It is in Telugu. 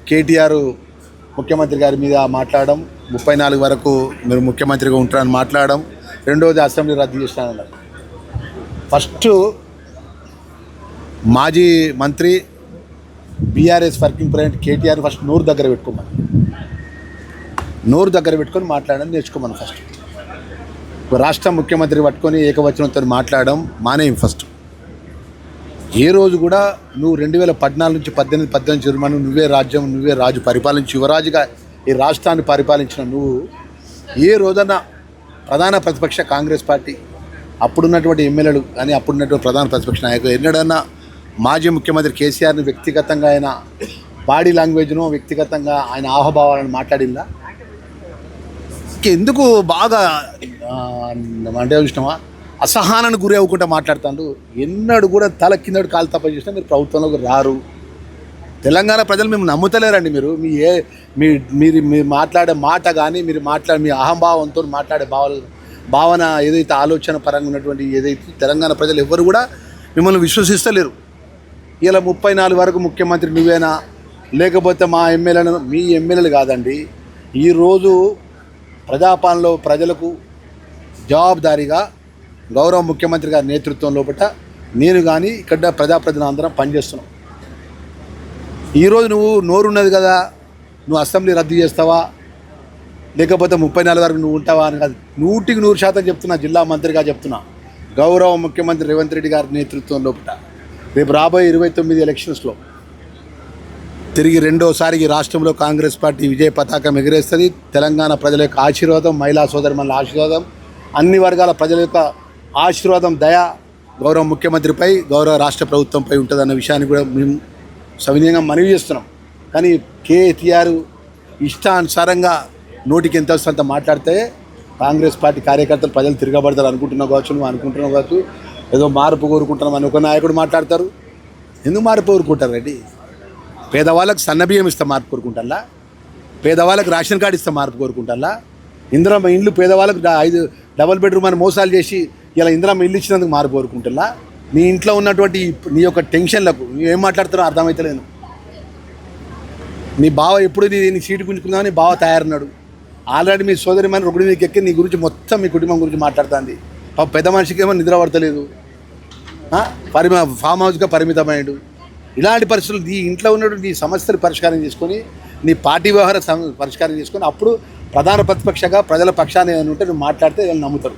కేటీఆర్ ముఖ్యమంత్రి గారి మీద మాట్లాడడం, 34 వరకు మీరు ముఖ్యమంత్రిగా ఉంటారని మాట్లాడడం, రెండోది అసెంబ్లీ రద్దు చేస్తానన్నారు. ఫస్ట్ మాజీ మంత్రి BRS working president KTR first నోరు దగ్గర పెట్టుకొని మాట్లాడడం నేర్చుకోమని. ఫస్ట్ రాష్ట్ర ముఖ్యమంత్రి పట్టుకొని ఏకవచనంతో మాట్లాడడం మానేయం. ఫస్ట్ ఏ రోజు కూడా నువ్వు 2014 నుంచి 18 చిరుమను నువ్వే రాజ్యం నువ్వే రాజు పరిపాలించి యువరాజుగా ఈ రాష్ట్రాన్ని పరిపాలించిన నువ్వు ఏ రోజన్నా ప్రధాన ప్రతిపక్ష కాంగ్రెస్ పార్టీ అప్పుడున్నటువంటి ఎమ్మెల్యేలు కానీ అప్పుడున్నటువంటి ప్రధాన ప్రతిపక్ష నాయకులు ఎన్నడన్నా మాజీ ముఖ్యమంత్రి కేసీఆర్ని వ్యక్తిగతంగా ఆయన బాడీ లాంగ్వేజ్ను వ్యక్తిగతంగా ఆయన ఆహభావాలను మాట్లాడిందా? ఎందుకు బాగా అంటే చూసినామా అసహనానికి గురి అవ్వకుండా మాట్లాడుతాడు. ఎన్నడూ కూడా తల కిందడు కాలు తప్ప చేసినా మీరు ప్రభుత్వంలోకి రారు. తెలంగాణ ప్రజలు మేము నమ్ముతలేరండి. మీరు మాట్లాడే మాట కానీ మీరు మీ అహంభావంతో మాట్లాడే భావన ఏదైతే ఆలోచన పరంగా ఉన్నటువంటి ఏదైతే తెలంగాణ ప్రజలు ఎవ్వరు కూడా మిమ్మల్ని విశ్వసిస్తలేరు. ఇలా 34 వరకు ముఖ్యమంత్రి నువ్వేనా లేకపోతే మా ఎమ్మెల్యేలు? మీ ఎమ్మెల్యేలు కాదండి. ఈరోజు ప్రజాపాలనలో ప్రజలకు జవాబుదారీగా గౌరవ ముఖ్యమంత్రి గారి నేతృత్వం లోపల నేను కానీ ఇక్కడ ప్రజాప్రతినిధులు అందరం పనిచేస్తున్నాం. ఈరోజు నువ్వు నోరున్నది కదా, నువ్వు అసెంబ్లీ రద్దు చేస్తావా లేకపోతే 34 వరకు నువ్వు ఉంటావా అని కాదు, 100% చెప్తున్నా. జిల్లా మంత్రిగా చెప్తున్నా. గౌరవ ముఖ్యమంత్రి రేవంత్ రెడ్డి గారి నేతృత్వం లోపల రేపు రాబోయే 29 ఎలక్షన్స్లో తిరిగి రెండోసారికి రాష్ట్రంలో కాంగ్రెస్ పార్టీ విజయ పతాకం ఎగిరేస్తుంది. తెలంగాణ ప్రజల యొక్క ఆశీర్వాదం, మహిళా సోదరుల ఆశీర్వాదం, అన్ని వర్గాల ప్రజల యొక్క ఆశీర్వాదం, దయ గౌరవ ముఖ్యమంత్రిపై గౌరవ రాష్ట్ర ప్రభుత్వంపై ఉంటుందన్న విషయాన్ని కూడా మేము సవినయంగా మనవి చేస్తున్నాం. కానీ కేటీఆర్ ఇష్టానుసారంగా నోటికి ఎంత వస్తుందంత మాట్లాడితే కాంగ్రెస్ పార్టీ కార్యకర్తలు ప్రజలు తిరగబడతారు అనుకుంటున్నావు కావచ్చు, నువ్వు అనుకుంటున్నావు కావచ్చు. ఏదో మార్పు కోరుకుంటున్నాం అని ఒక నాయకుడు మాట్లాడతారు. ఎందుకు మార్పు కోరుకుంటారు రెడ్డి? పేదవాళ్ళకి సన్నబియ్యం ఇస్తే మార్పు కోరుకుంటారా? పేదవాళ్ళకి రేషన్ కార్డు ఇస్తే మార్పు కోరుకుంటారా? ఇందిరమ్మ ఇండ్లు పేదవాళ్ళకి 5 డబుల్ బెడ్రూమ్ అని మోసాలు చేసి ఇలా ఇందిరమ్మ ఇల్లు ఇచ్చినందుకు మార్పు కోరుకుంటారా? నీ ఇంట్లో ఉన్నటువంటి నీ యొక్క టెన్షన్లకు నువ్వేం మాట్లాడుతారో అర్థమవుతలేదు. నీ బావ ఎప్పుడు నీ సీటు గుంజుకుందామని బావ తయారన్నాడు. ఆల్రెడీ మీ సోదరి మన ఒకటి నీకు ఎక్కి నీ గురించి మొత్తం మీ కుటుంబం గురించి మాట్లాడుతుంది. పెద్ద మనిషికి ఏమో నిద్ర పడతలేదు, ఫామ్ హౌస్గా పరిమితమయ్యాడు. ఇలాంటి పరిస్థితులు నీ ఇంట్లో ఉన్నటువంటి నీ సమస్యలు పరిష్కారం చేసుకొని నీ పార్టీ వ్యవహార పరిష్కారం చేసుకొని అప్పుడు ప్రధాన ప్రతిపక్షగా ప్రజల పక్షాన్ని ఏమైనా ఉంటే నువ్వు మాట్లాడితే నమ్ముతారు.